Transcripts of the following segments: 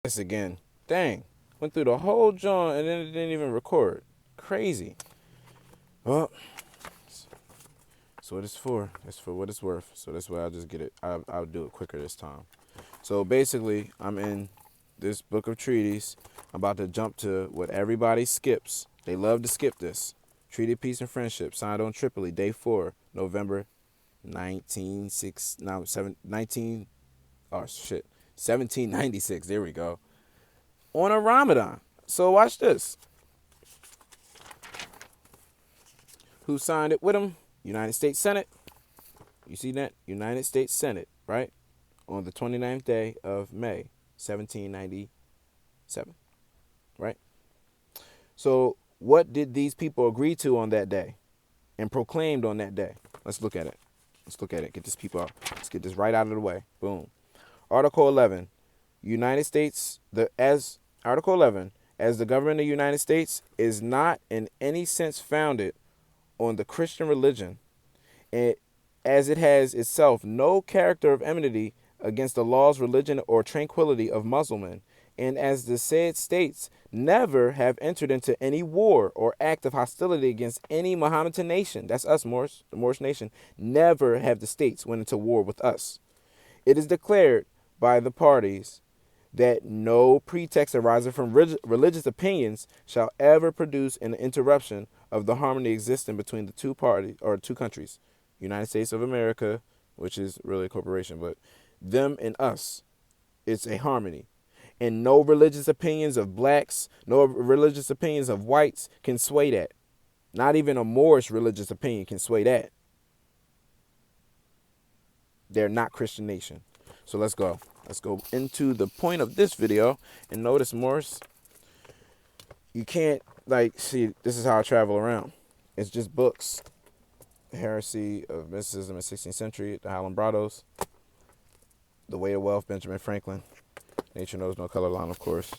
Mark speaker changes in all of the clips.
Speaker 1: This again. Dang. Went through the whole joint and then it didn't even record. Crazy. Well, that's what it's for. It's for what it's worth. So that's why I'll just get it. I'll do it quicker this time. So basically, I'm in this book of treaties. I'm about to jump to what everybody skips. They love to skip this. Treaty of Peace and Friendship, signed on Tripoli, day 4, November 1996. No, 19. Oh shit, 1796. There we go. On a Ramadan. So watch this. Who signed it with him? United States Senate. You see that? United States Senate, right? On the 29th day of May, 1797, right? So what did these people agree to on that day and proclaimed on that day? Let's look at it. Let's look at it. Get this people out. Let's get this right out of the way. Boom. Article 11. United States, as Article 11, as the government of the United States is not in any sense founded on the Christian religion, and as it has itself no character of enmity against the laws, religion, or tranquility of Mussulman, and as the said states never have entered into any war or act of hostility against any Mohammedan nation, that's us, Moors, the Moorish nation, never have the states went into war with us. It is declared by the parties that no pretext arising from religious opinions shall ever produce an interruption of the harmony existing between the two parties or two countries, United States of America, which is really a corporation, but them and us, it's a harmony. And no religious opinions of blacks, no religious opinions of whites can sway that. Not even a Moorish religious opinion can sway that. They're not Christian nation. So let's go. Let's go into the point of this video. And notice, Morris, you can't, see, this is how I travel around. It's just books. The Heresy of Mysticism in the 16th Century, the Highland Brothers, The Way of Wealth, Benjamin Franklin, Nature Knows No Color Line, of course.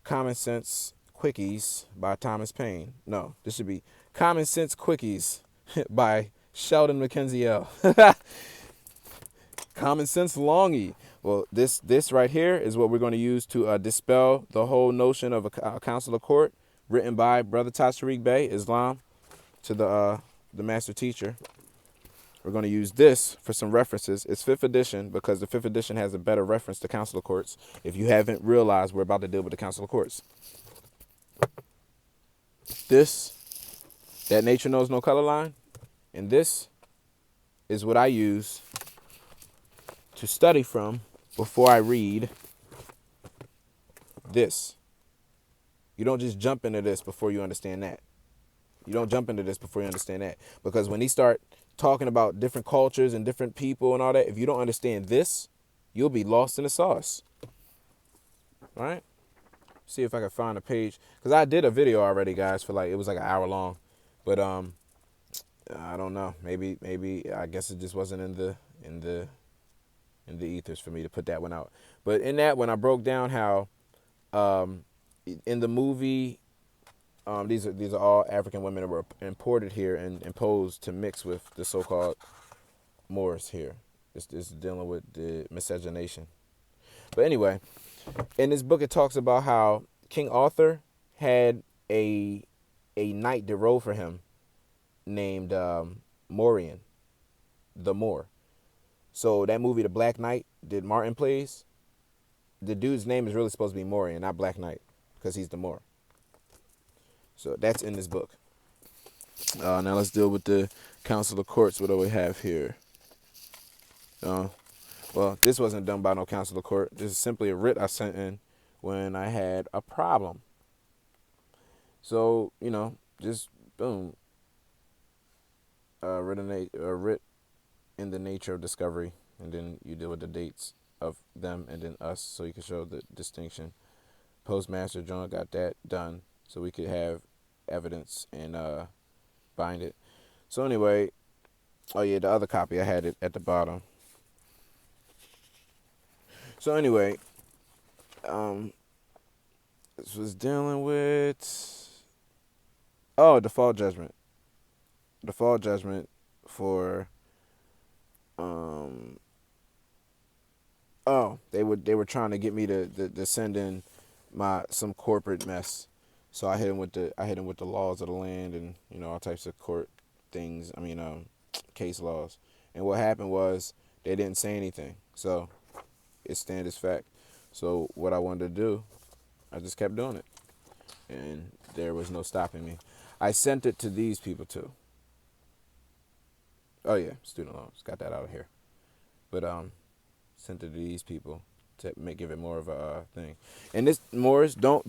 Speaker 1: Common Sense Quickies by Thomas Paine. No, this should be Common Sense Quickies by Sheldon Mackenzie L. Common Sense Longy. Well, this right here is what we're going to use to dispel the whole notion of a consular court, written by Brother Tashariq Bey, Islam, to the master teacher. We're going to use this for some references. It's 5th edition because the 5th edition has a better reference to consular courts. If you haven't realized, we're about to deal with the consular courts. This, that Nature Knows No Color Line, and this is what I use to study from before I read this. You don't just jump into this before you understand that. You don't jump into this before you understand that. Because when he start talking about different cultures and different people and all that, if you don't understand this, you'll be lost in the sauce. All right? See if I can find a page. Because I did a video already, guys, for it was like an hour long. But I don't know. Maybe I guess it just wasn't in the ethers for me to put that one out. But in that one, I broke down how in the movie, these are all African women that were imported here and imposed to mix with the so-called Moors here. This is dealing with the miscegenation. But anyway, in this book, it talks about how King Arthur had a knight that rode for him named Morian, the Moor. So that movie, The Black Knight, that Martin plays, the dude's name is really supposed to be Morian, not Black Knight, because he's the Moor. So that's in this book. Now let's deal with the Council of Courts. What do we have here? Well, this wasn't done by no Council of Court. This is simply a writ I sent in when I had a problem. So, just boom. Writ in the nature of discovery, and then you deal with the dates of them and then us, so you can show the distinction. Postmaster General got that done, so we could have evidence and bind it. So anyway, oh yeah, the other copy I had it at the bottom. So anyway, this was dealing with default judgment. Default judgment for Oh, they were trying to get me to send in some corporate mess. So I hit him with the laws of the land and all types of court things. I mean, case laws. And what happened was they didn't say anything. So it stands as fact. So what I wanted to do, I just kept doing it, and there was no stopping me. I sent it to these people too. Oh yeah, student loans. Got that out of here. But sent it to these people to give it more of a thing. And this Morris, don't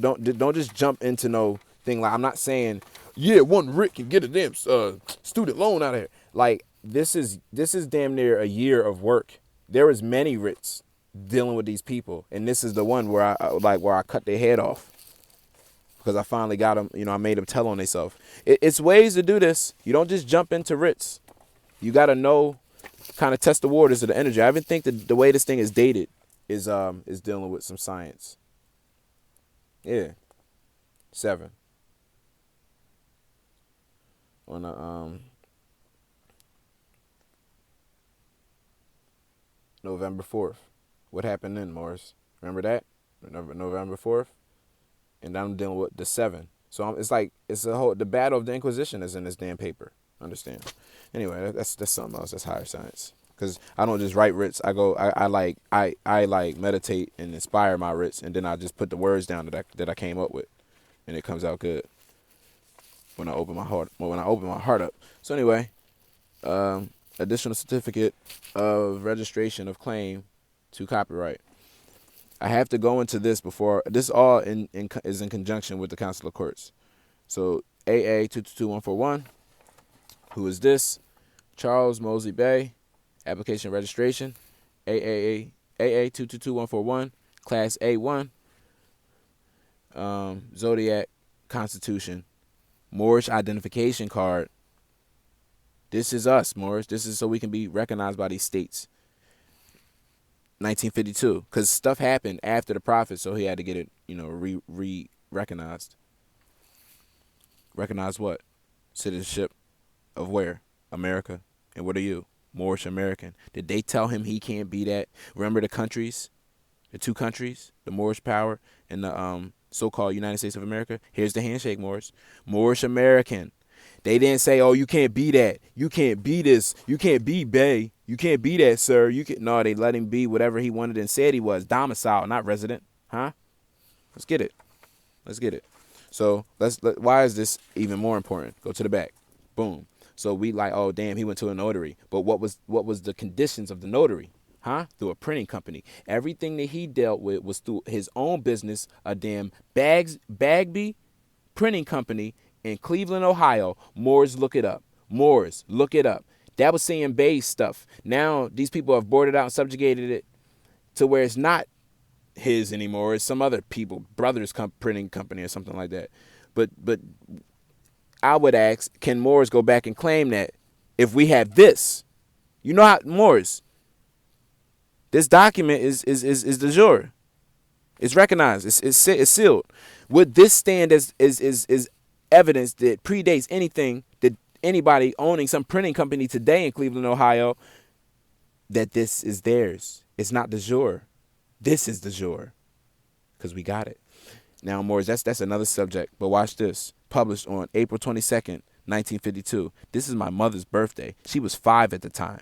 Speaker 1: just jump into no thing. Like, I'm not saying, yeah, one Rick can get a damn student loan out of here. Like, this is damn near a year of work. There was many Ricks dealing with these people, and this is the one where I cut their head off because I finally got them. I made them tell on themselves. It's ways to do this. You don't just jump into Ritz. You got to know, kind of test the waters of the energy. I even think that the way this thing is dated is dealing with some science. Yeah, 7 on the November 4th. What happened then, Morris? Remember that? November 4th? And I'm dealing with the 7. So it's the battle of the Inquisition is in this damn paper. Understand? Anyway, that's something else. That's higher science. Because I don't just write writs. I meditate and inspire my writs, and then I just put the words down that I came up with, and it comes out good when I open my heart. When I open my heart up. So anyway, additional certificate of registration of claim to copyright. I have to go into this before this all is in conjunction with the Consular Courts. So AA 222141. Who is this? Charles Mosley Bay. Application registration. AA 222141. Class A1. Zodiac Constitution. Moorish identification card. This is us, Moorish. This is so we can be recognized by these states. 1952, because stuff happened after the Prophet, so he had to get it, recognized. Recognize what? Citizenship of where? America. And what are you? Moorish American. Did they tell him he can't be that? Remember the countries? The two countries? The Moorish power and the so-called United States of America? Here's the handshake, Moorish. Moorish American. They didn't say, oh, you can't be that. You can't be this. You can't be Bay. You can't be that, sir. No, they let him be whatever he wanted and said he was. Domicile, not resident. Huh? Let's get it. So why is this even more important? Go to the back. Boom. So we like, oh, damn, he went to a notary. But what was the conditions of the notary? Huh? Through a printing company. Everything that he dealt with was through his own business, a damn Bagby printing company in Cleveland, Ohio. Moores, look it up. That was saying Bay's stuff. Now these people have boarded out and subjugated it to where it's not his anymore. It's some other people, brothers printing company or something like that. But I would ask, can Moores go back and claim that if we have this? You know how Moores, this document is de jure. It's recognized. It's sealed. Would this stand as evidence that predates anything that anybody owning some printing company today in Cleveland, Ohio, that this is theirs? It's not de jure. This is de jure because we got it. Now, Moores, that's another subject. But watch this. Published on April 22nd, 1952. This is my mother's birthday. She was 5 at the time.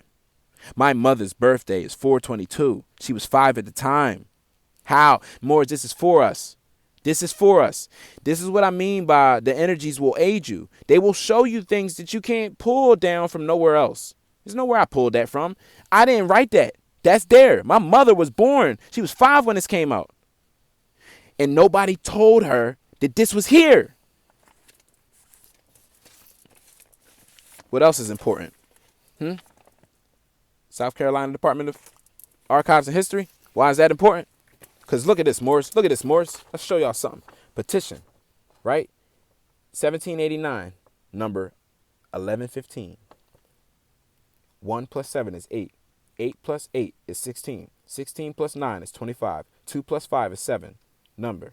Speaker 1: My mother's birthday is 4/22. She was 5 at the time. How? Moores, this is for us. This is for us. This is what I mean by the energies will aid you. They will show you things that you can't pull down from nowhere else. There's nowhere I pulled that from. I didn't write that. That's there. My mother was born. She was 5 when this came out. And nobody told her that this was here. What else is important? South Carolina Department of Archives and History. Why is that important? Because look at this, Morris. Let's show y'all something. Petition, right? 1789, number 1115. 1 plus 7 is 8. 8 plus 8 is 16. 16 plus 9 is 25. 2 plus 5 is 7. Number.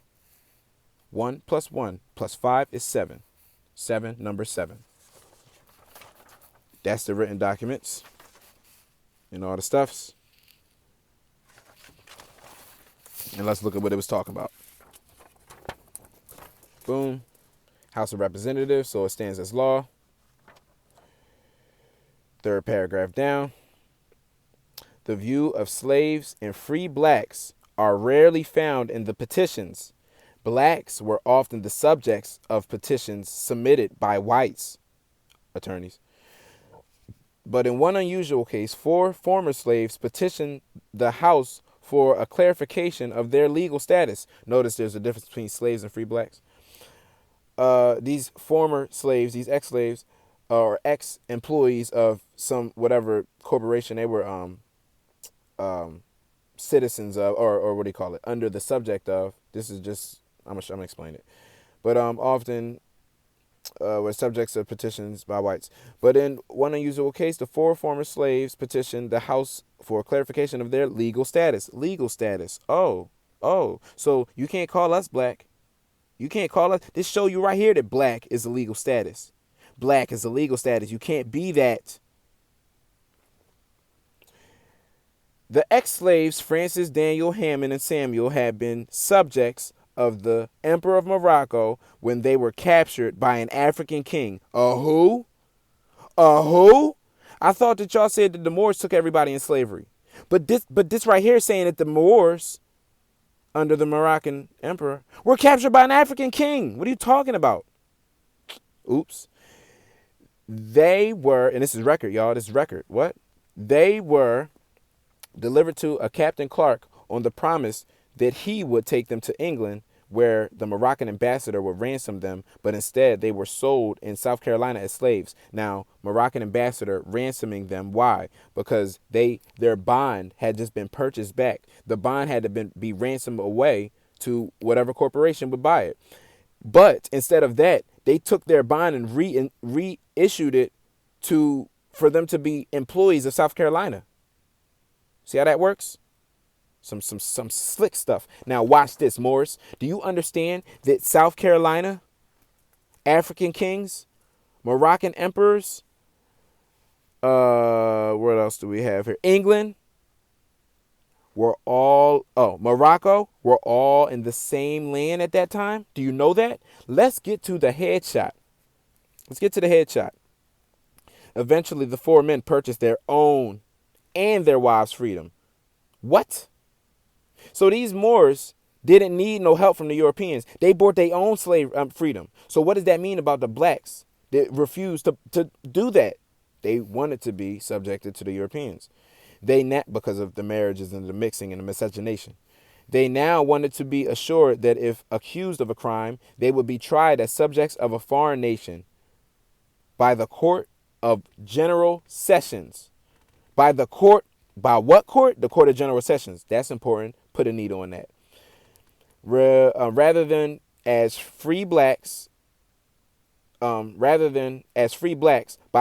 Speaker 1: 1 plus 1 plus 5 is 7. 7, number 7. That's the written documents and all the stuffs. And let's look at what it was talking about. Boom. House of Representatives, so it stands as law. Third paragraph down. The view of slaves and free blacks are rarely found in the petitions. Blacks were often the subjects of petitions submitted by whites, attorneys. But in one unusual case, 4 former slaves petitioned the House for a clarification of their legal status. Notice there's a difference between slaves and free blacks. These former slaves, these ex-slaves, or ex-employees of some whatever corporation they were citizens of, or what do you call it, under the subject of. This is just, I'm gonna explain it. But often were subjects of petitions by whites. But in one unusual case, the 4 former slaves petitioned the House for clarification of their legal status. Legal status. Oh. So you can't call us black. You can't call us. This show you right here that black is a legal status. Black is a legal status. You can't be that. The ex-slaves Francis, Daniel, Hammond, and Samuel had been subjects of the Emperor of Morocco when they were captured by an African king. A who? A who? I thought that y'all said that the Moors took everybody in slavery. But this right here is saying that the Moors, under the Moroccan emperor, were captured by an African king. What are you talking about? Oops. They were, and this is record, y'all. This is record. What? They were delivered to a Captain Clark on the promise that he would take them to England, where the Moroccan ambassador would ransom them, but instead they were sold in South Carolina as slaves. Now, Moroccan ambassador ransoming them. Why? Because their bond had just been purchased back. The bond had to be ransomed away to whatever corporation would buy it. But instead of that, they took their bond and reissued it for them to be employees of South Carolina. See how that works? Some slick stuff. Now watch this, Morris. Do you understand that South Carolina, African kings, Moroccan emperors, what else do we have here? England Morocco were all in the same land at that time? Do you know that? Let's get to the headshot. Eventually, the 4 men purchased their own and their wives' freedom. What? So these Moors didn't need no help from the Europeans. They bought their own slave freedom. So what does that mean about the blacks that refused to do that? They wanted to be subjected to the Europeans. Because of the marriages and the mixing and the miscegenation. They now wanted to be assured that if accused of a crime, they would be tried as subjects of a foreign nation by the Court of General Sessions. By what court? The Court of General Sessions. That's important. Put a needle on that. Rather than as free blacks by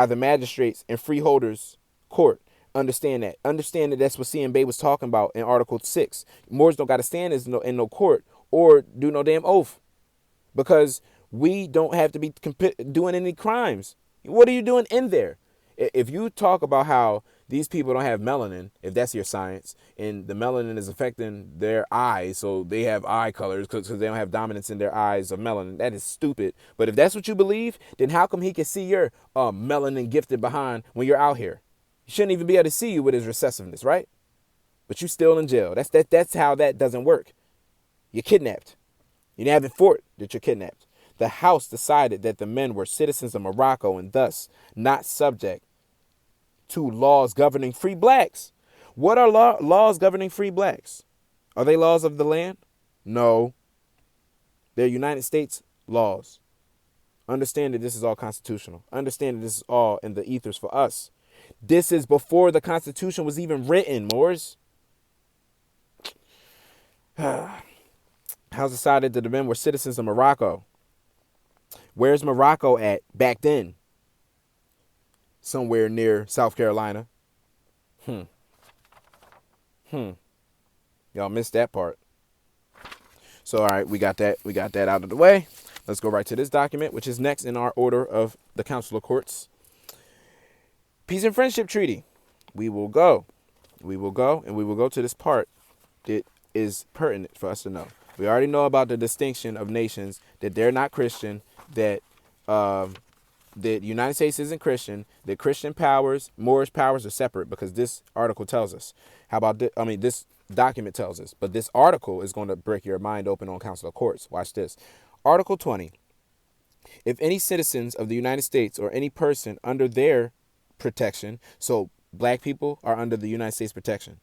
Speaker 1: the magistrates and freeholders court. Understand that. Understand that that's what C.M. Bay was talking about in Article 6. Moors don't got to stand in no court or do no damn oath, because we don't have to be doing any crimes. What are you doing in there? If you talk about how these people don't have melanin, if that's your science, and the melanin is affecting their eyes, so they have eye colors because they don't have dominance in their eyes of melanin, that is stupid. But if that's what you believe, then how come he can see your melanin gifted behind when you're out here? He shouldn't even be able to see you with his recessiveness, right? But you still in jail. That's how that doesn't work. You're kidnapped. You haven't fought that you're kidnapped. The House decided that the men were citizens of Morocco and thus not subject to laws governing free blacks. What are laws governing free blacks? Are they laws of the land? No. They're United States laws. Understand that this is all constitutional. Understand that this is all in the ethers for us. This is before the Constitution was even written, Moors. House decided that the men were citizens of Morocco. Where's Morocco at back then? Somewhere near South Carolina. Y'all missed that part. So, all right, we got that out of the way. Let's go right to this document, which is next in our order of the Consular Courts. Peace and Friendship Treaty. We will go to this part that is pertinent for us to know. We already know about the distinction of nations, that they're not Christian, that the United States isn't Christian, that Christian powers, Moorish powers are separate, because this article tells us. How about this? I mean, this document tells us, but this article is going to break your mind open on Council of Courts. Watch this. Article 20. If any citizens of the United States or any person under their protection, so black people are under the United States protection.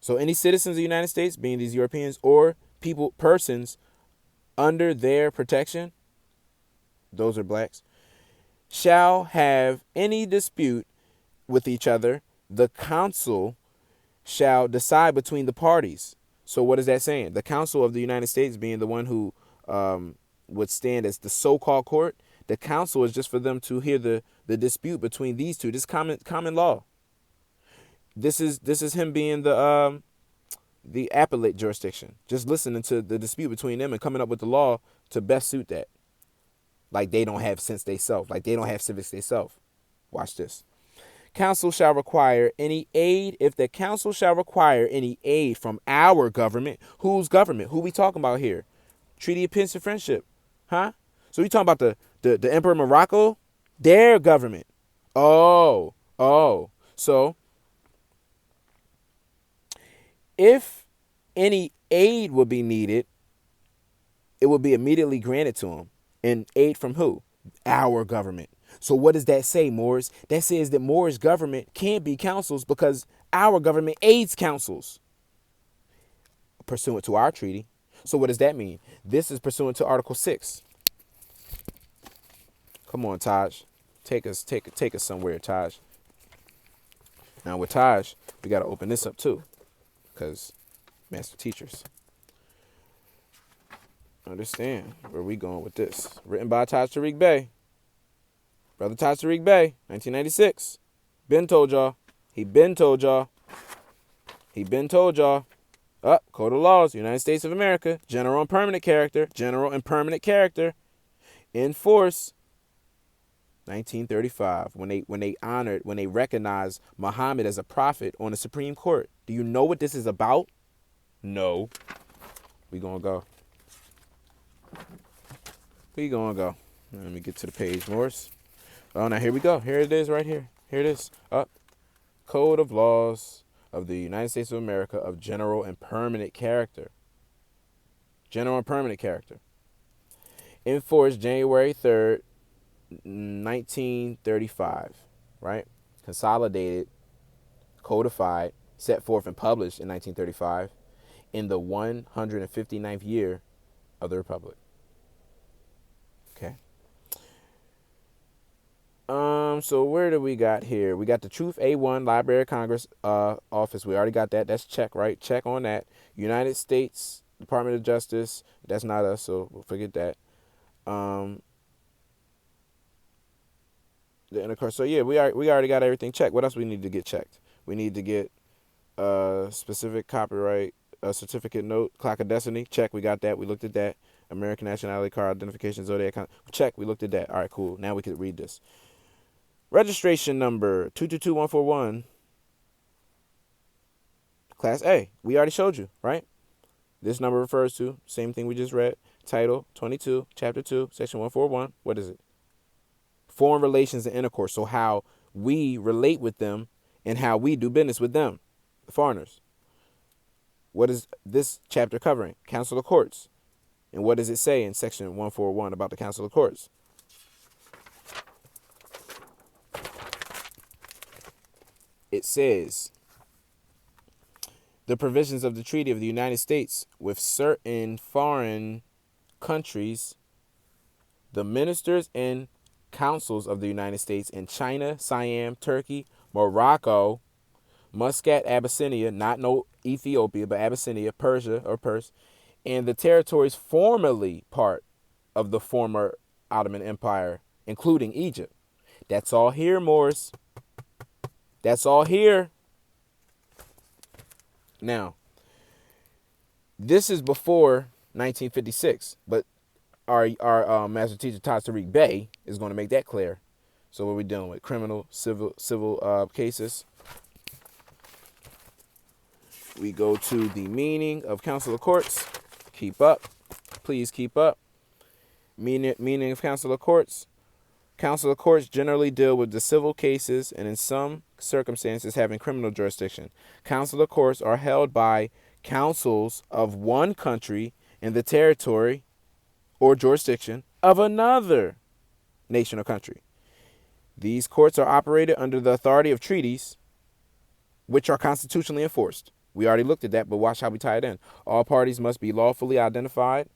Speaker 1: So any citizens of the United States, being these Europeans, or persons under their protection, those are blacks, shall have any dispute with each other, the council shall decide between the parties. So what is that saying? The Council of the United States being the one who would stand as the so-called court. The council is just for them to hear the dispute between these two. This common law. This is him being the appellate jurisdiction. Just listening to the dispute between them and coming up with the law to best suit that. Like they don't have sense they self. Like they don't have civics they self. Watch this. Council shall require any aid. If the council shall require any aid from our government, whose government? Who we talking about here? Treaty of Peace and Friendship. Huh? So we talking about the Emperor of Morocco? Their government. Oh. So if any aid would be needed, it would be immediately granted to him. And aid from who? Our government. So what does that say, Moors? That says that Moorish government can't be councils because our government aids councils pursuant to our treaty. So what does that mean? This is pursuant to Article 6. Come on, Taj. Take us somewhere, Taj. Now with Taj, we got to open this up too, because master teachers. Understand where we going with this. Written by Taj Tariq Bey. Brother Taj Tariq Bey, 1996. Been told y'all. He been told y'all. Code of Laws, United States of America. General and permanent character. In force. 1935. When they recognized Muhammad as a prophet on the Supreme Court. Do you know what this is about? No. We gonna go. Let me get to the page, Morris. Oh, now here we go. Here it is right here. Here it is. Code of Laws of the United States of America of General and Permanent Character. In force January 3rd, 1935. Right? Consolidated, codified, set forth and published in 1935 in the 159th year of the Republic. Okay. So where do we got here? We got the Truth A1 Library of Congress office. We already got that. That's check, right? Check on that. United States Department of Justice. That's not us, so we'll forget that. The intercourse. So yeah, we already got everything checked. What else we need to get checked? We need to get specific copyright certificate note, clock of destiny. Check. We got that. We looked at that. American nationality card identification zodiac. Check. We looked at that. All right, cool. Now we can read this. Registration number 222141. Class A. We already showed you, right? This number refers to same thing we just read. Title 22, Chapter 2, Section 141. What is it? Foreign relations and intercourse. So how we relate with them and how we do business with them, the foreigners. What is this chapter covering? Council of Courts. And what does it say in Section 141 about the Council of Courts? It says, the provisions of the Treaty of the United States with certain foreign countries, the ministers and councils of the United States in China, Siam, Turkey, Morocco, Muscat, Abyssinia, not no Ethiopia, but Abyssinia, Persia or Pers, and the territories formerly part of the former Ottoman Empire, including Egypt. That's all here, Morris. That's all here. Now, this is before 1956, but our master teacher, Taj Tariq Bey, is going to make that clear. So what are we dealing with? Criminal, civil cases. we go to the meaning of consular courts. Keep up. Please keep up. Meaning of consular courts. Consular courts generally deal with the civil cases and in some circumstances having criminal jurisdiction. Consular courts are held by consuls of one country in the territory or jurisdiction of another nation or country. These courts are operated under the authority of treaties, which are constitutionally enforced. We already looked at that, but watch how we tie it in. All parties must be lawfully identified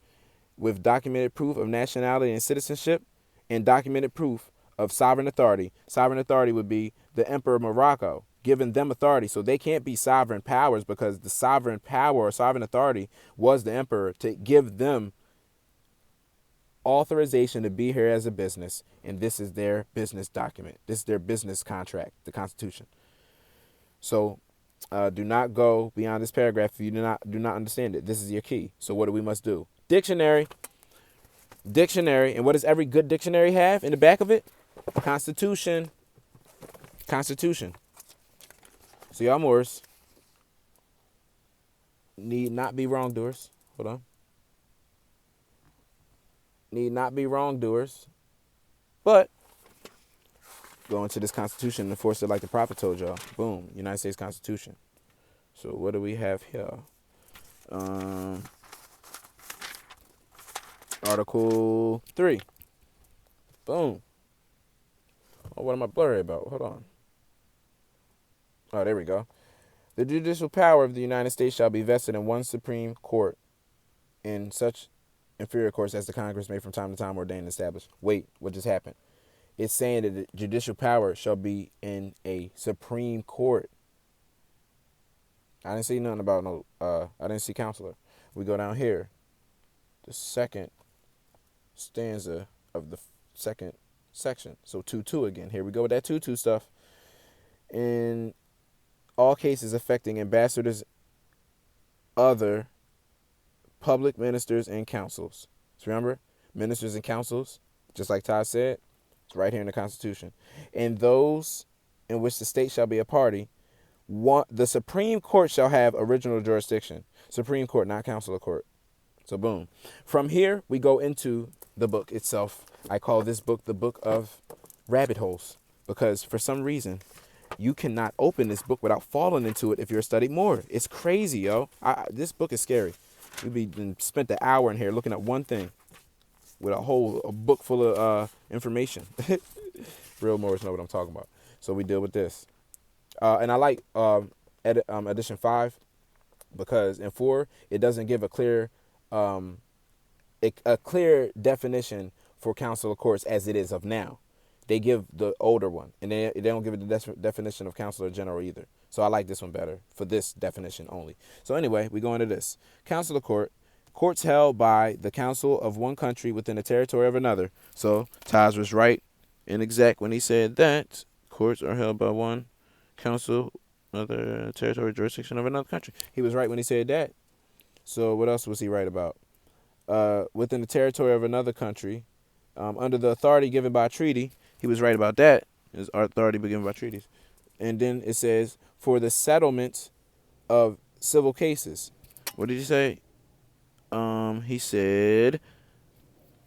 Speaker 1: with documented proof of nationality and citizenship and documented proof of sovereign authority. Sovereign authority would be the Emperor of Morocco, giving them authority. So they can't be sovereign powers because the sovereign power or sovereign authority was the emperor to give them authorization to be here as a business. And this is their business document. This is their business contract, the Constitution. So do not go beyond this paragraph if you do not understand it. This is your key. So what do we must do? Dictionary. And what does every good dictionary have in the back of it? Constitution. So y'all Moors need not be wrongdoers. Hold on. Need not be wrongdoers, but go into this Constitution and enforce it like the prophet told y'all. Boom, United States Constitution. So what do we have here? Article 3. Boom. Oh, what am I blurry about? Hold on. Oh, there we go. The judicial power of the United States shall be vested in one Supreme Court in such inferior courts as the Congress may from time to time ordain and establish. Wait, what just happened? It's saying that the judicial power shall be in a Supreme Court. I didn't see nothing about no, I didn't see counselor. We go down here. The second stanza of the second section. So 2-2 again. Here we go with that 2-2 stuff. In all cases affecting ambassadors, other public ministers and councils. So remember, ministers and councils, just like Todd said, it's right here in the Constitution. And those in which the state shall be a party, the Supreme Court shall have original jurisdiction. Supreme Court, not consular court. So boom. From here, we go into the book itself. I call this book the book of rabbit holes because for some reason, you cannot open this book without falling into it if you're studying more. It's crazy, yo. This book is scary. We've spent the hour in here looking at one thing with a book full of information. Real Moors know what I'm talking about. So we deal with this. And I like edition 5 because in 4, it doesn't give a clear definition for consular courts as it is of now. They give the older one, and they don't give it the definition of consular general either. So I like this one better for this definition only. So anyway, we go into this. Consular court, courts held by the council of one country within the territory of another. So Taj was right and exact when he said that courts are held by one council, another territory, jurisdiction of another country. He was right when he said that. So what else was he right about? Within the territory of another country, under the authority given by treaty, he was right about that. His authority given by treaties. And then it says, for the settlement of civil cases. What did he say? He said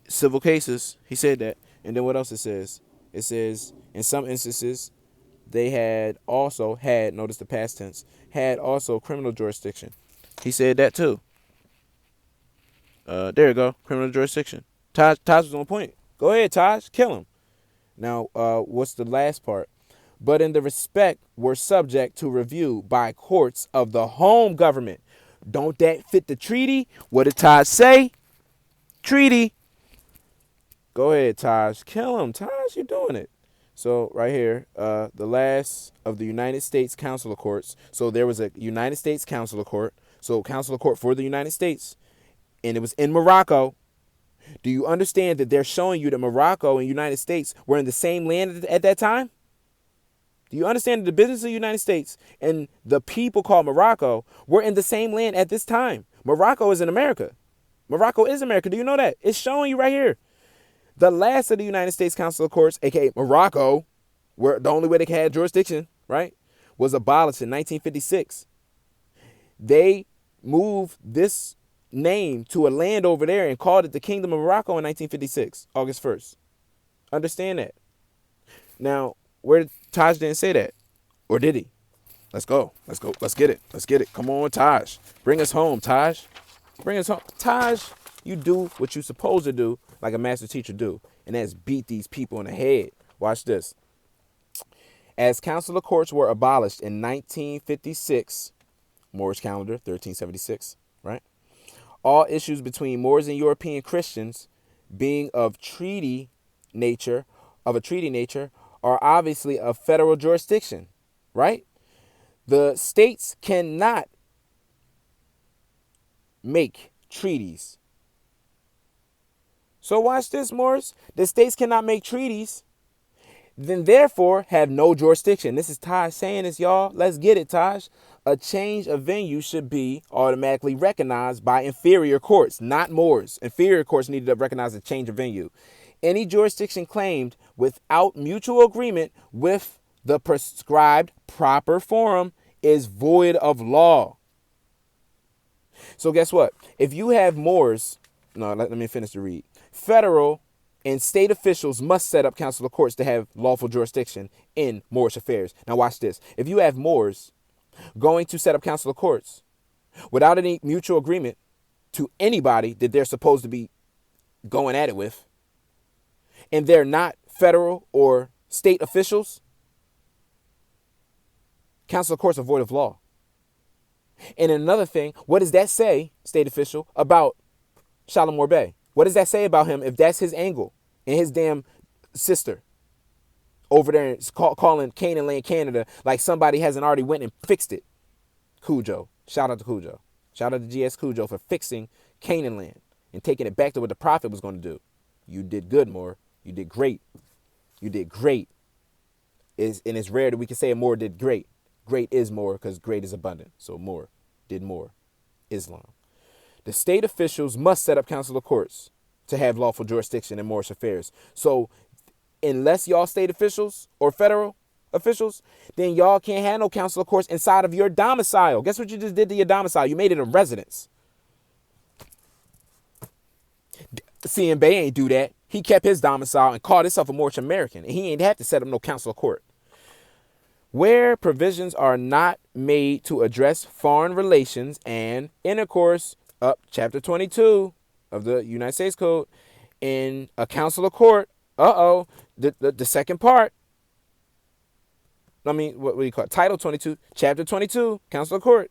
Speaker 1: civil cases. He said that. And then what else it says? It says, in some instances, they had, notice the past tense, had also criminal jurisdiction. He said that too. There you go. Criminal jurisdiction. Taj was on point. Go ahead, Taj. Kill him. Now, what's the last part? But in the respect were subject to review by courts of the home government. Don't that fit the treaty? What did Taj say? Treaty. Go ahead, Taj. Kill him. Taj, you're doing it. So right here, the last of the United States consular courts. So there was a United States consular court. So consular court for the United States. And it was in Morocco. Do you understand that they're showing you that Morocco and United States were in the same land at that time? Do you understand that the business of the United States and the people called Morocco were in the same land at this time? Morocco is in America. Morocco is America. Do you know that? It's showing you right here. The last of the United States consular courts, a.k.a. Morocco, where the only way they had jurisdiction, right, was abolished in 1956. They moved this name to a land over there and called it the Kingdom of Morocco in 1956, August 1st. Understand that. Now, where Taj didn't say that, or did he? Let's go. Let's go. Let's get it. Let's get it. Come on, Taj. Bring us home, Taj. Bring us home. Taj, you do what you're supposed to do like a master teacher do, and that's beat these people in the head. Watch this. As consular courts were abolished in 1956, Moorish calendar, 1376, right? All issues between Moors and European Christians being of a treaty nature, are obviously of federal jurisdiction, right? The states cannot make treaties. So watch this, Morris. The states cannot make treaties, then therefore have no jurisdiction. This is Taj saying this, y'all. Let's get it, Taj. A change of venue should be automatically recognized by inferior courts, not Moors. Inferior courts need to recognize a change of venue. Any jurisdiction claimed without mutual agreement with the prescribed proper forum is void of law. So guess what? If you have Moors, let me finish the read. Federal and state officials must set up consular courts to have lawful jurisdiction in Moorish affairs. Now watch this. If you have Moors going to set up consular courts without any mutual agreement to anybody that they're supposed to be going at it with, and they're not federal or state officials, consular courts are void of law. And another thing, what does that say, state official, about Shalimar Bey? What does that say about him if that's his angle and his damn sister over there and calling Canaan Land Canada like somebody hasn't already went and fixed it? Cujo. Shout out to Cujo. Shout out to GS Cujo for fixing Canaan Land and taking it back to what the prophet was going to do. You did good, Moore. You did great. You did great. And it's rare that we can say a Moore did great. Great is more because great is abundant. So Moore did more. Islam. The state officials must set up consular courts to have lawful jurisdiction in Moorish affairs. So unless y'all state officials or federal officials, then y'all can't have no consular courts inside of your domicile. Guess what you just did to your domicile? You made it a residence. CM Bay ain't do that. He kept his domicile and called himself a Moorish American, and he ain't have to set up no consular court. Where provisions are not made to address foreign relations and intercourse, up chapter 22 of the United States Code, in a consular court, the second part, what do you call it? Title 22, chapter 22, consular court,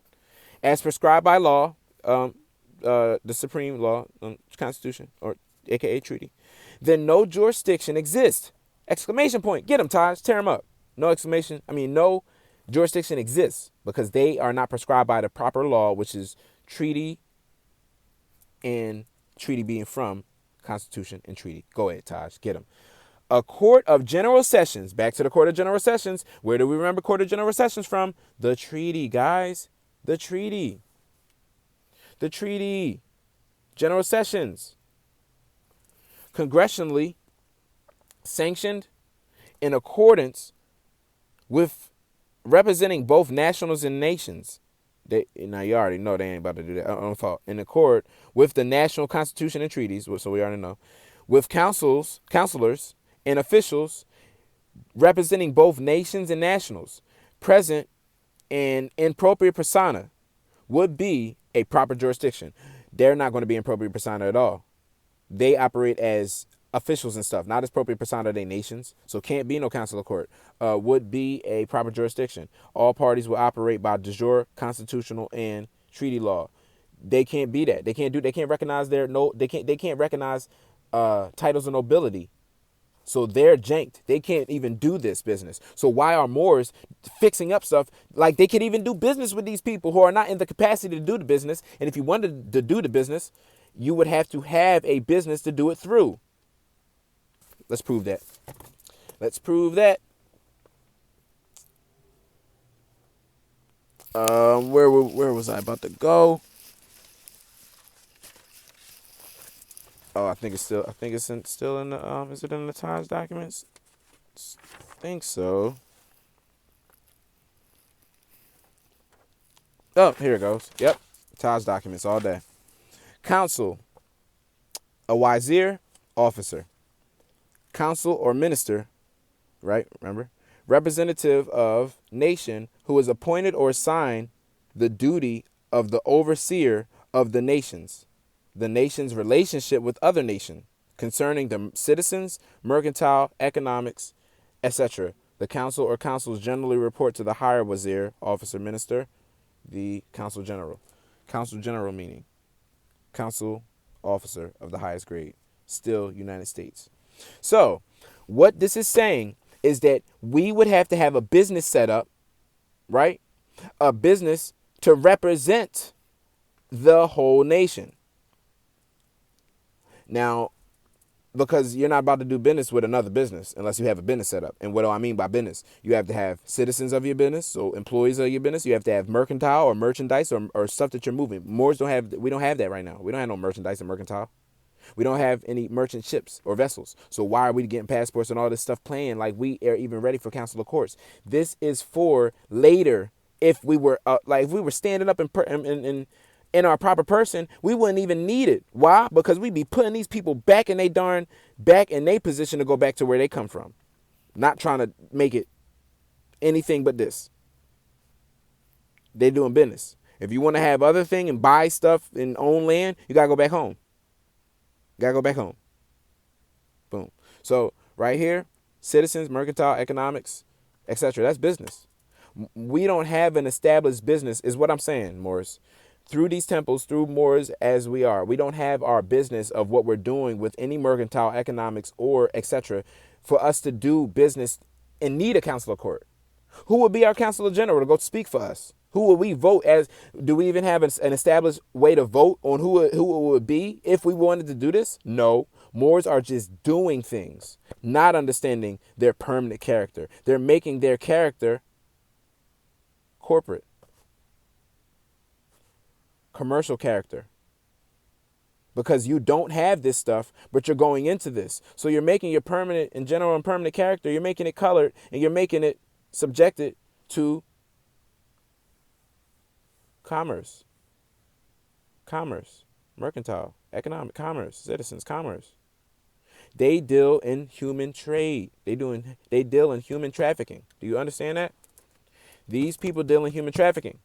Speaker 1: as prescribed by law, the supreme law, constitution, or aka treaty, then no jurisdiction exists. Exclamation point. Get them, Taj. Tear them up. No jurisdiction exists because they are not prescribed by the proper law, which is treaty and treaty being from constitution and treaty. Go ahead, Taj. Get them. A court of general sessions. Back to the court of general sessions. Where do we remember court of general sessions from? The treaty, guys. The treaty. The treaty. General sessions. Congressionally sanctioned in accordance with representing both nationals and nations. Now you already know they ain't about to do that on fault. In accord with the national constitution and treaties, so we already know, with counselors and officials representing both nations and nationals, present in appropriate persona, would be a proper jurisdiction. They're not going to be appropriate persona at all. They operate as officials and stuff, not as appropriate persona of their nations. So can't be no consular court. Would be a proper jurisdiction. All parties will operate by de jure, constitutional, and treaty law. They can't be that. They can't recognize they can't recognize titles of nobility. So they're janked. They can't even do this business. So why are Moors fixing up stuff? Like they can even do business with these people who are not in the capacity to do the business. And if you wanted to do the business, you would have to have a business to do it through. Let's prove that. Let's prove that. Where was I about to go? Oh, I think it's still in the is it in the Times documents? I think so. Oh, here it goes. Yep. Taj documents all day. Council, a wazir, officer. Council or minister, right? Remember? Representative of nation who is appointed or assigned the duty of the overseer of the nation's relationship with other nations concerning the citizens, mercantile, economics, etc. The council or councils generally report to the higher wazir, officer, minister, the council general. Council general meaning council officer of the highest grade, still United States. So what this is saying is that we would have to have a business set up, right? A business to represent the whole nation. Now, because you're not about to do business with another business unless you have a business set up. And what do I mean by business? You have to have citizens of your business, so employees of your business. You have to have mercantile or merchandise or stuff that you're moving. We don't have that right now. We don't have no merchandise and mercantile. We don't have any merchant ships or vessels. So why are we getting passports and all this stuff playing like we are even ready for consular courts? This is for later. If we were standing up in our proper person, we wouldn't even need it. Why? Because we'd be putting these people back in their position to go back to where they come from. Not trying to make it anything but this. They're doing business. If you want to have other thing and buy stuff and own land, you gotta go back home. Boom. So right here, citizens, mercantile, economics, etc. That's business. We don't have an established business, is what I'm saying, Morris. Through these temples, through Moors as we are, we don't have our business of what we're doing with any mercantile, economics, or etc. for us to do business and need a consular court. Who would be our consular general to go speak for us? Who would we vote as? Do we even have an established way to vote on who it would be if we wanted to do this? No. Moors are just doing things, not understanding their permanent character. They're making their character corporate, commercial character. Because you don't have this stuff, but you're going into this. So you're making your permanent and general and permanent character, you're making it colored, and you're making it subjected to commerce, mercantile, economic, commerce, citizens, commerce. They deal in human trade. They deal in human trafficking. Do you understand that? These people deal in human trafficking.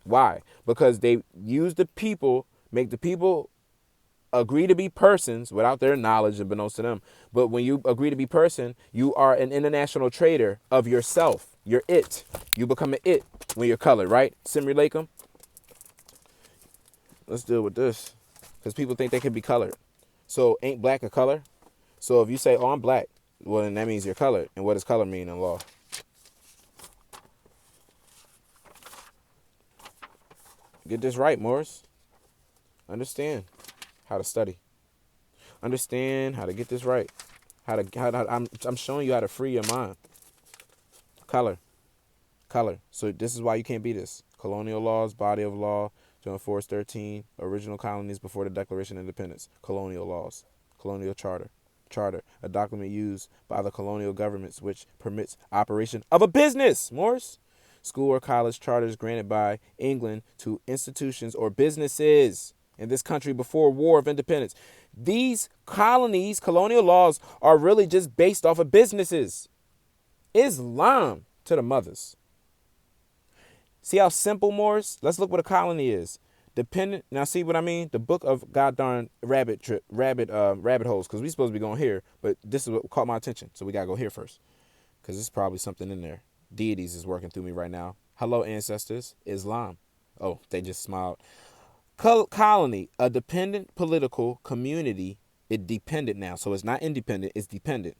Speaker 1: Why? Because they use the people, make the people agree to be persons without their knowledge and beknownst to them. But when you agree to be person, you are an international trader of yourself. You're it. You become an it when you're colored, right? Simulacrum. Let's deal with this. Because people think they can be colored. So ain't black a color? So if you say, oh, I'm black, well, then that means you're colored. And what does color mean in law? Get this right, Morris. Understand how to study. Understand how to get this right. I'm showing you how to free your mind. Color. So this is why you can't be this. Colonial laws, body of law, John Force 13, original colonies before the Declaration of Independence. Colonial laws. Colonial charter. A document used by the colonial governments which permits operation of a business, Morris. School or college charters granted by England to institutions or businesses in this country before War of Independence. These colonies, colonial laws, are really just based off of businesses. Islam to the mothers. See how simple, Morris? Let's look what a colony is. Dependent. Now see what I mean? The book of goddamn rabbit holes, because we supposed to be going here, but this is what caught my attention. So we gotta go here first, because there's probably something in there. Deities is working through me right now. Hello, ancestors. Islam. Oh, they just smiled. Colony, a dependent political community. It dependent now, so it's not independent. It's dependent.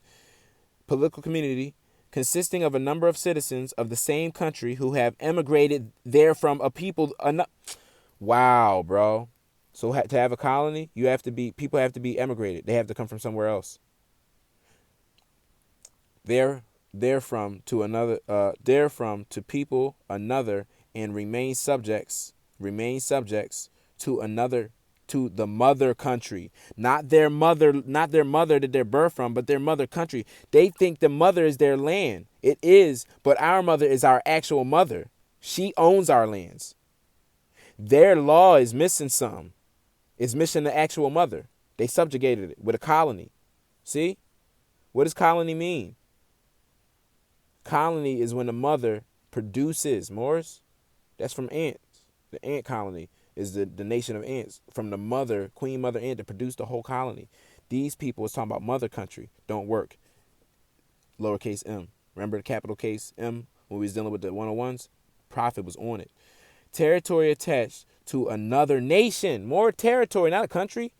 Speaker 1: Political community consisting of a number of citizens of the same country who have emigrated there from a people. Wow, bro. So to have a colony, people have to be emigrated. They have to come from somewhere else. Therefrom to people another and remain subjects to another, to the mother country, not their mother that they're birthed from, but their mother country. They think the mother is their land. It is, but our mother is our actual mother. She owns our lands. Their law is missing something. It's missing the actual mother. They subjugated it with a colony. See? What does colony mean? Colony is when the mother produces. Morris, that's from ants. The ant colony is the nation of ants. From the mother, queen mother ant to produce the whole colony. These people is talking about mother country. Don't work. Lowercase m. Remember the capital case M when we was dealing with the 101s? Prophet was on it. Territory attached to another nation. More territory, not a country.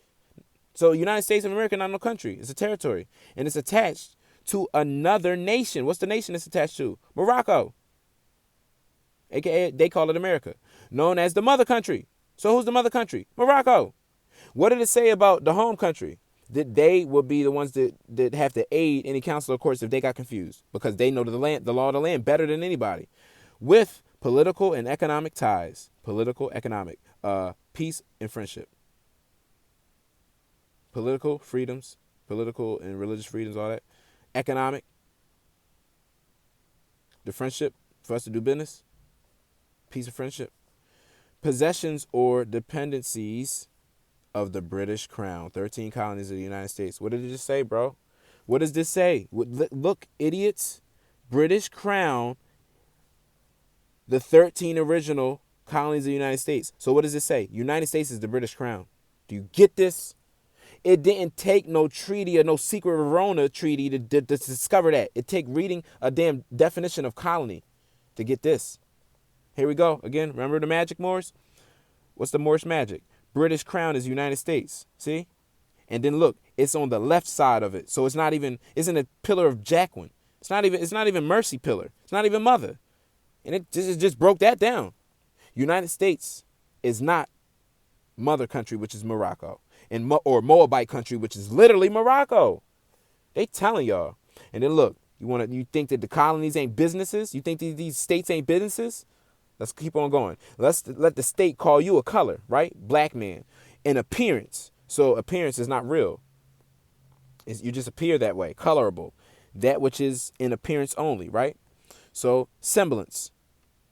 Speaker 1: So United States of America, not no country. It's a territory. And it's attached to another nation. What's the nation it's attached to? Morocco. AKA, they call it America. Known as the mother country. So who's the mother country? Morocco. What did it say about the home country? That they would be the ones that have to aid any council of courts if they got confused. Because they know the law of the land better than anybody. With political and economic ties. Political, economic. Peace and friendship. Political freedoms. Political and religious freedoms, all that. Economic. The friendship for us to do business. Peace and friendship. Possessions or dependencies of the British Crown. 13 colonies of the United States. What did it just say, bro? What does this say? Look, idiots. British Crown. The 13 original colonies of the United States. So what does this say? United States is the British Crown. Do you get this? It didn't take no treaty or no secret Verona treaty to discover that. It take reading a damn definition of colony to get this. Here we go. Again, remember the magic, Morse? What's the Morse magic? British Crown is United States. See? And then look, it's on the left side of it. So it's not even, isn't a pillar of Jacqueline. It's not even Mercy pillar. It's not even Mother. And it just broke that down. United States is not mother country, which is Morocco. Or Moabite country, which is literally Morocco. They telling y'all. And then look, you think that the colonies ain't businesses? You think these states ain't businesses? Let's keep on going. Let's let the state call you a color, right? Black man. In appearance. So appearance is not real. You just appear that way. Colorable. That which is in appearance only, right? So semblance.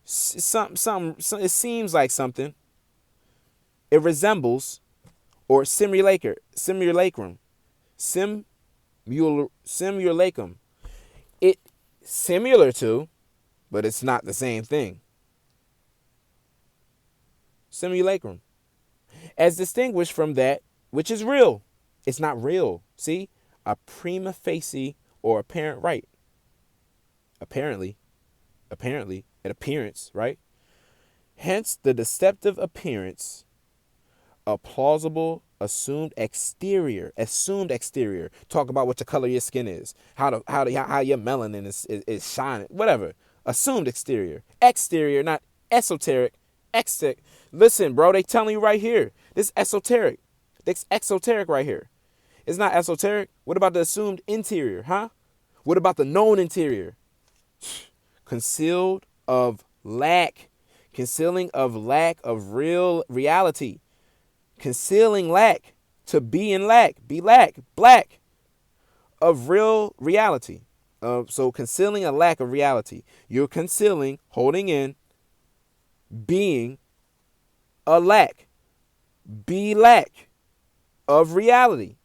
Speaker 1: It seems like something. It resembles, or simulacrum. Simulacrum. It similar to, but it's not the same thing. Simulacrum. As distinguished from that which is real. It's not real. See? A prima facie or apparent right. Apparently, an appearance, right? Hence the deceptive appearance, a plausible assumed exterior. Talk about what the color of your skin is, how your melanin is shining, whatever. Assumed exterior, not esoteric. Listen, bro, they telling you right here. This esoteric. This exoteric right here. It's not esoteric. What about the assumed interior, huh? What about the known interior? Concealed of lack. Concealing of lack of real reality. Concealing lack. To be in lack. Be lack. Black. Of real reality. So concealing a lack of reality. You're concealing, holding in, being a lack. Be lack of reality.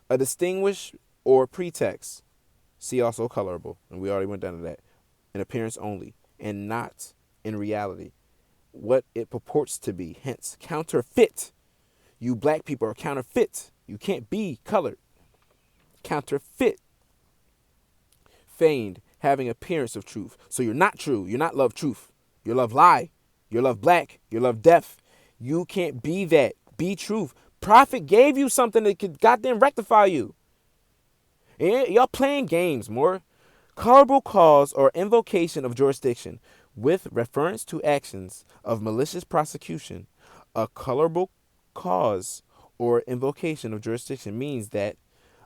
Speaker 1: A distinguished or pretext. See also colorable. And we already went down to that. In appearance only. And not in reality. What it purports to be. Hence, counterfeit. You black people are counterfeit. You can't be colored. Counterfeit. Feigned. Having appearance of truth. So you're not true. You're not love truth. You love lie. You love black. You love death. You can't be that. Be truth. Prophet gave you something that could goddamn rectify you. And y'all playing games more. Colorable cause or invocation of jurisdiction with reference to actions of malicious prosecution. A colorable cause or invocation of jurisdiction means that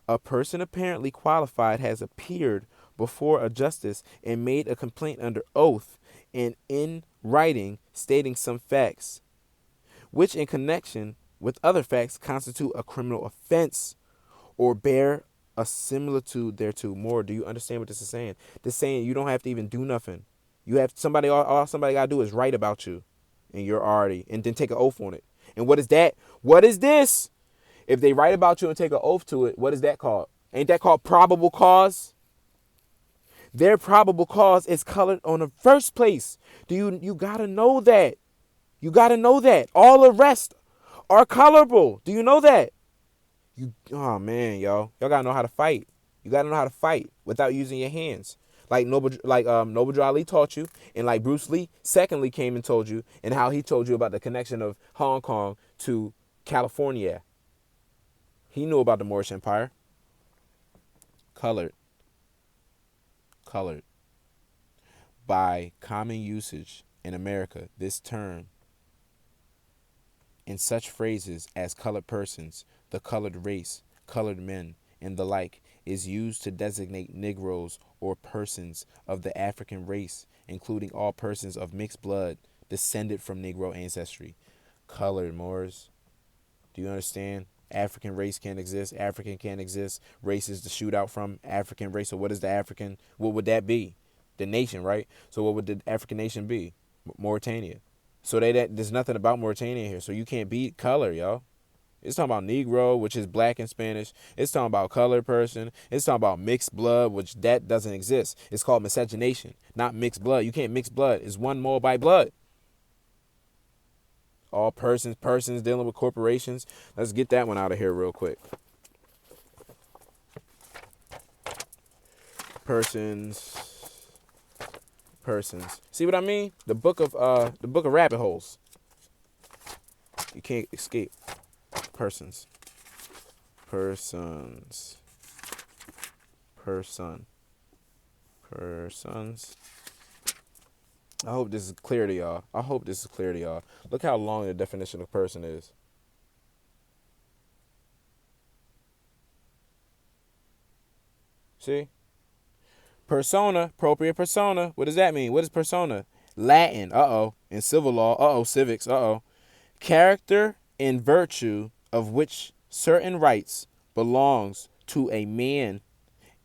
Speaker 1: a person apparently qualified has appeared before a justice and made a complaint under oath and in writing stating some facts, which in connection with other facts constitute a criminal offense or bear a similitude thereto. More, do you understand what this is saying? This is saying you don't have to even do nothing. You have somebody, all somebody got to do is write about you. and you're already, and then take an oath on it. And what is that? What is this? If they write about you and take an oath to it, what is that called? Ain't that called probable cause? Their probable cause is colored on the first place. You gotta know that. You gotta know that. All the rest are colorable. Do you know that? Oh man, y'all gotta know how to fight. You gotta know how to fight without using your hands. Noble Ali taught you, and like Bruce Lee secondly came and told you, and how he told you about the connection of Hong Kong to California. He knew about the Moorish Empire. Colored. Colored. By common usage in America, this term in such phrases as colored persons, the colored race, colored men, and the like is used to designate Negroes or persons of the African race, including all persons of mixed blood descended from Negro ancestry. Colored Moors. Do you understand? African race can't exist. African can't exist. Race is the shootout from African race. So what is the African? What would that be? The nation, right? So what would the African nation be? Mauritania. So there's nothing about Mauritania here. So you can't beat color, y'all. It's talking about Negro, which is black in Spanish. It's talking about colored person. It's talking about mixed blood, which that doesn't exist. It's called miscegenation, not mixed blood. You can't mix blood. It's one more by blood. All persons dealing with corporations. Let's get that one out of here real quick. Persons. See what I mean? The book of rabbit holes. You can't escape. Persons. Persons. I hope this is clear to y'all. Look how long the definition of person is. See? Persona, propria persona. What does that mean? What is persona? Latin. In civil law. Civics. Character and virtue of which certain rights belongs to a man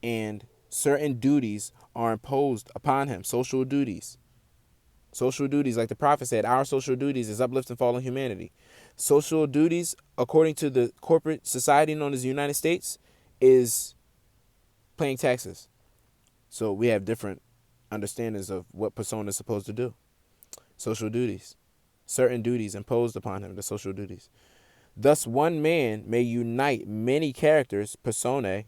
Speaker 1: and certain duties are imposed upon him. Social duties. Social duties, like the prophet said, our social duties is uplift and fall in humanity. Social duties, according to the corporate society known as the United States, is paying taxes. So we have different understandings of what persona is supposed to do. Social duties. Certain duties imposed upon him, the social duties. Thus, one man may unite many characters, personae,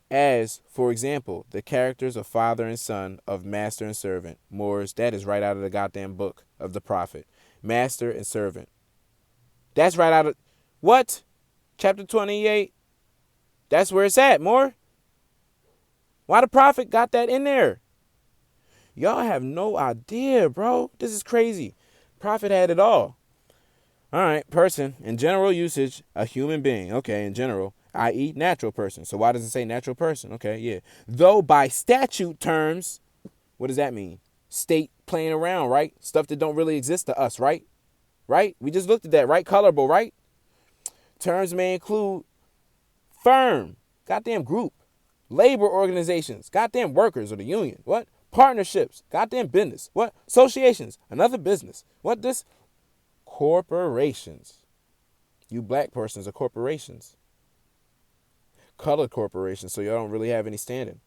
Speaker 1: as, for example, the characters of father and son, of master and servant. Moors, that is right out of the goddamn book of the prophet. Master and servant. That's right out of... What? Chapter 28? That's where it's at, Moor. Why the prophet got that in there? Y'all have no idea, bro. This is crazy. Prophet had it all. All right, person. In general usage, a human being. Okay, in general. I.e. natural person. So why does it say natural person? Okay, yeah. Though by statute terms, what does that mean? State playing around, right? Stuff that don't really exist to us, right? Right? We just looked at that, right? Colorable, right? Terms may include firm, goddamn group, labor organizations, goddamn workers or the union. What? Partnerships, goddamn business. What? Associations, another business. What this? Corporations. You black persons are corporations. Colored corporations, so y'all don't really have any standing.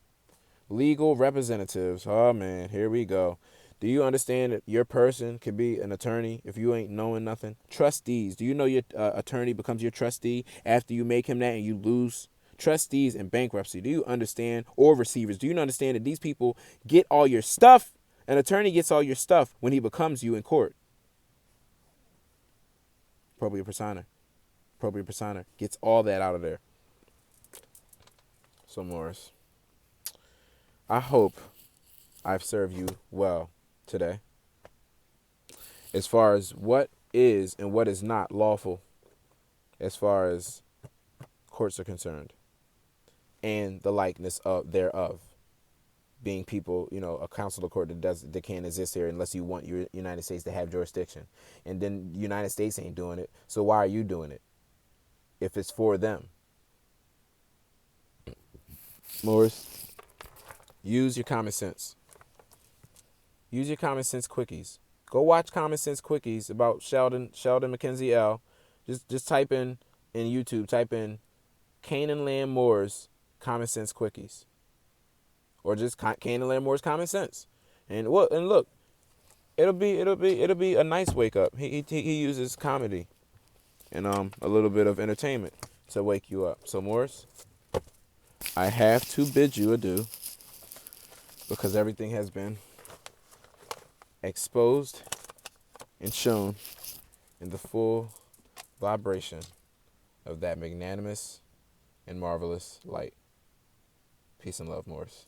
Speaker 1: Legal representatives. Oh man, here we go. Do you understand that your person could be an attorney if you ain't knowing nothing? Trustees. Do you know your attorney becomes your trustee after you make him that and you lose? Trustees in bankruptcy. Do you understand? Or receivers. Do you understand that these people get all your stuff? An attorney gets all your stuff when he becomes you in court. Propria persona gets all that out of there. So Morris, I hope I've served you well today as far as what is and what is not lawful as far as courts are concerned and the likeness of thereof being people, a consular court that can't exist here unless you want your United States to have jurisdiction. And then the United States ain't doing it. So why are you doing it if it's for them? Morris, use your common sense. Use your common sense quickies. Go watch Common Sense Quickies about Sheldon Mackenzie L. Just type in YouTube, type in Canaan Land Moore's Common Sense Quickies, or just Canaan Land Moore's Common Sense, and look, it'll be a nice wake up. He uses comedy and a little bit of entertainment to wake you up. So Morris, I have to bid you adieu because everything has been exposed and shown in the full vibration of that magnanimous and marvelous light. Peace and love, Morris.